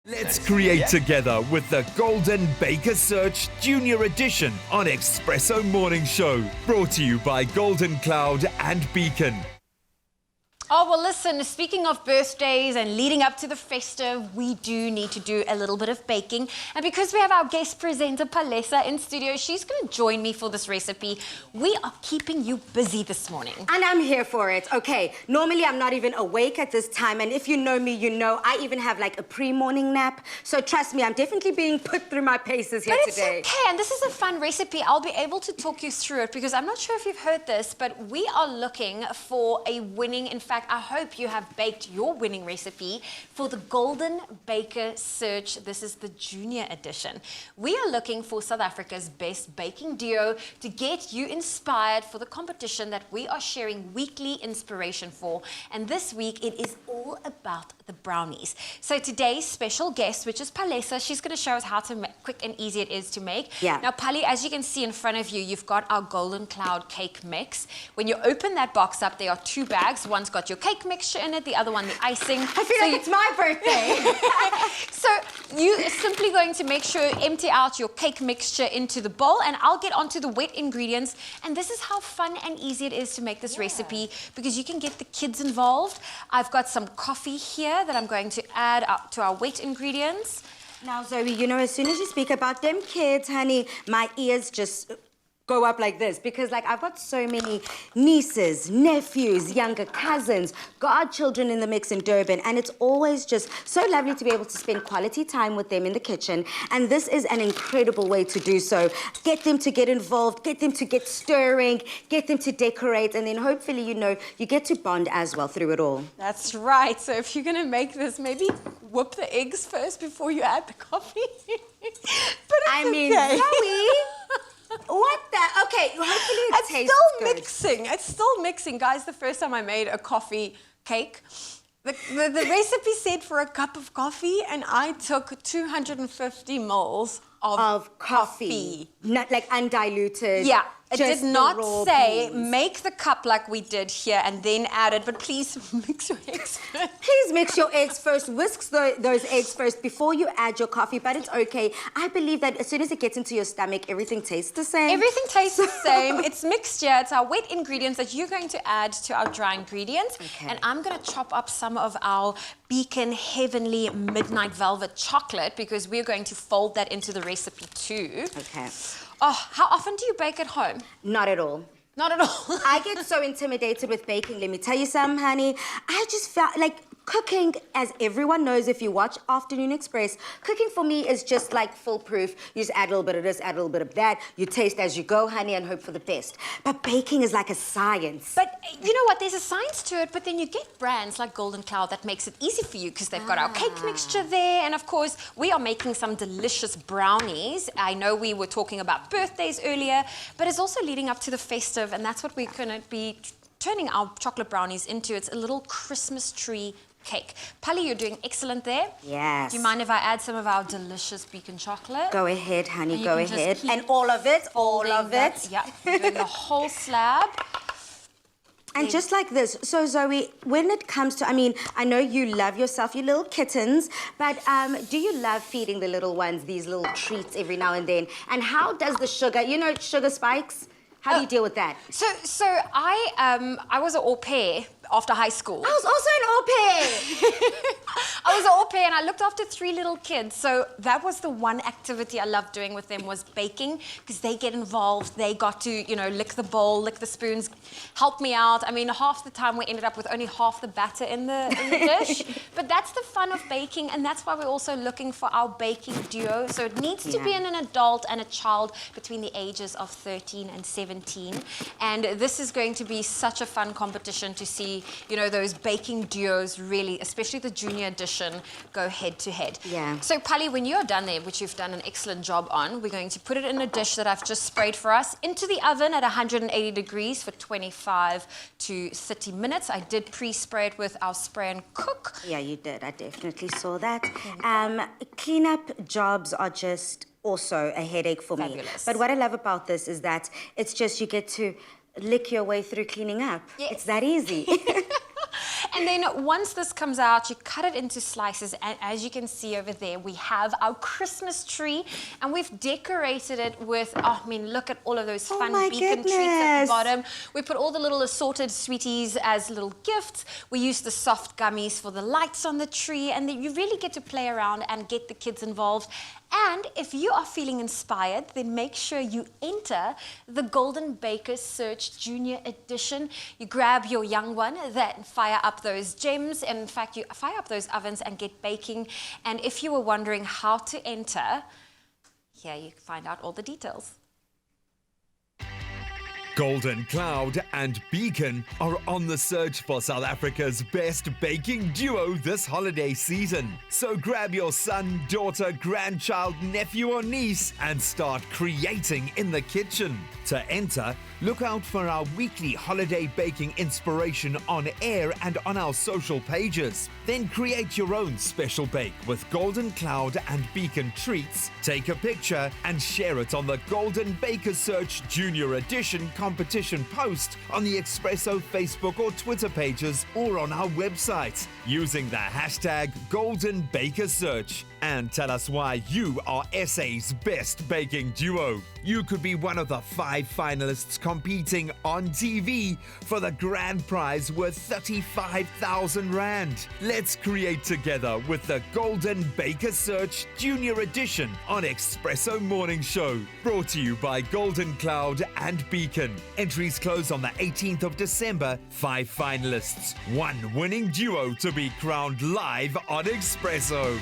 Let's create together with the Golden Baker Search Junior Edition on Espresso Morning Show. Brought to you by Golden Cloud and Beacon. Oh, well, listen, speaking of birthdays and leading up to the festive, we do need to do a little bit of baking. And because we have our guest presenter, Palesa, in studio, she's going to join me for this recipe. We are keeping you busy this morning. And I'm here for it, okay? Normally, I'm not even awake at this time. And if you know me, you know I even have like a pre-morning nap. So trust me, I'm definitely being put through my paces here today. It's okay, and this is a fun recipe. I'll be able to talk you through it because I'm not sure if you've heard this, but we are looking for a winning, in fact, I hope you have baked your winning recipe for the Golden Baker Search. This is the junior edition. We are looking for South Africa's best baking duo to get you inspired for the competition that we are sharing weekly inspiration for. And this week, it is all about the brownies. So today's special guest, which is Palesa, she's going to show us how quick and easy it is to make. Yeah. Now, Pali, as you can see in front of you, you've got our Golden Cloud cake mix. When you open that box up, there are two bags. One's got your cake mixture in it, the other one the icing. I feel like it's my birthday. So you're simply going to make sure you empty out your cake mixture into the bowl, and I'll get onto the wet ingredients. And this is how fun and easy it is to make this recipe because you can get the kids involved. I've got some coffee here that I'm going to add up to our wet ingredients. Now, Zoe, you know, as soon as you speak about them kids, honey, my ears just go up like this because, like, I've got so many nieces, nephews, younger cousins, godchildren in the mix in Durban, and it's always just so lovely to be able to spend quality time with them in the kitchen, and this is an incredible way to do so. Get them to get involved, get them to get stirring, get them to decorate, and then hopefully, you know, you get to bond as well through it all. That's right. So if you're going to make this, maybe whip the eggs first before you add the coffee. But it's okay. Zoe... What the? Okay, hopefully it tastes still good. mixing. It's still mixing. Guys, the first time I made a coffee cake, the recipe said for a cup of coffee, and I took 250 mils of coffee. Not like undiluted. Yeah. It did not say beans. make the cup like we did here and then add it, but please mix your eggs first. Please mix your eggs first. Whisk those eggs first before you add your coffee, but it's okay. I believe that as soon as it gets into your stomach, everything tastes the same. Everything tastes the same. It's mixture. It's our wet ingredients that you're going to add to our dry ingredients. Okay. And I'm going to chop up some of our Beacon Heavenly Midnight Velvet chocolate because we're going to fold that into the recipe too. Okay. Oh, how often do you bake at home? Not at all. Not at all. I get so intimidated with baking. Let me tell you something, honey. I just felt like cooking, as everyone knows if you watch Afternoon Express, cooking for me is just like foolproof. You just add a little bit of this, add a little bit of that. You taste as you go, honey, and hope for the best. But baking is like a science. But you know what? There's a science to it, but then you get brands like Golden Cloud that makes it easy for you because they've got our cake mixture there. And of course, we are making some delicious brownies. I know we were talking about birthdays earlier, but it's also leading up to the festive, and that's what we're going to be turning our chocolate brownies into. It's a little Christmas tree cake. Pali, you're doing excellent there. Yes. Do you mind if I add some of our delicious Beacon chocolate? Go ahead, honey, And go you can ahead. just keep And all of it, all of it. Yeah, doing the whole slab. And just like this, so Zoe, when it comes to, I mean, I know you love yourself, your little kittens, but do you love feeding the little ones these little treats every now and then? And how does the sugar, you know, sugar spikes? How do you deal with that? So I was an au pair after high school. I was also an au pair. I was an au pair and I looked after 3 little kids. So that was the one activity I loved doing with them was baking because they get involved. They got to, you know, lick the bowl, lick the spoons, help me out. I mean, half the time we ended up with only half the batter in the dish. But that's the fun of baking, and that's why we're also looking for our baking duo. So it needs to be an adult and a child between the ages of 13 and 17. And this is going to be such a fun competition to see, you know, those baking duos really, especially the junior edition, go head to head. Yeah. So Pali, when you're done there, which you've done an excellent job on, we're going to put it in a dish that I've just sprayed for us into the oven at 180 degrees for 25 to 30 minutes. I did pre-spray it with our spray and cook. Yeah, you did. I definitely saw that. Cleanup jobs are just also a headache for me. But what I love about this is that it's just you get to lick your way through cleaning up. Yes. It's that easy. And then once this comes out, you cut it into slices. And as you can see over there, we have our Christmas tree. And we've decorated it with, oh, I mean, look at all of those fun my beacon treats at the goodness. bottom. We put all the little assorted sweeties as little gifts. We use the soft gummies for the lights on the tree. And then you really get to play around and get the kids involved. And if you are feeling inspired, then make sure you enter the Golden Baker Search Junior Edition. You grab your young one, then fire up those gems. In fact, you fire up those ovens and get baking. And if you were wondering how to enter, here you find out all the details. Golden Cloud and Beacon are on the search for South Africa's best baking duo this holiday season. So grab your son, daughter, grandchild, nephew or niece and start creating in the kitchen. To enter, look out for our weekly holiday baking inspiration on air and on our social pages. Then create your own special bake with Golden Cloud and Beacon treats. Take a picture and share it on the Golden Baker Search Junior Edition competition post on the Expresso Facebook or Twitter pages or on our website using the hashtag Golden Baker Search. And tell us why you are SA's best baking duo. You could be one of the 5 finalists competing on TV for the grand prize worth 35,000 Rand. Let's create together with the Golden Baker Search Junior Edition on Expresso Morning Show. Brought to you by Golden Cloud and Beacon. Entries close on the 18th of December. 5 finalists, 1 winning duo to be crowned live on Expresso.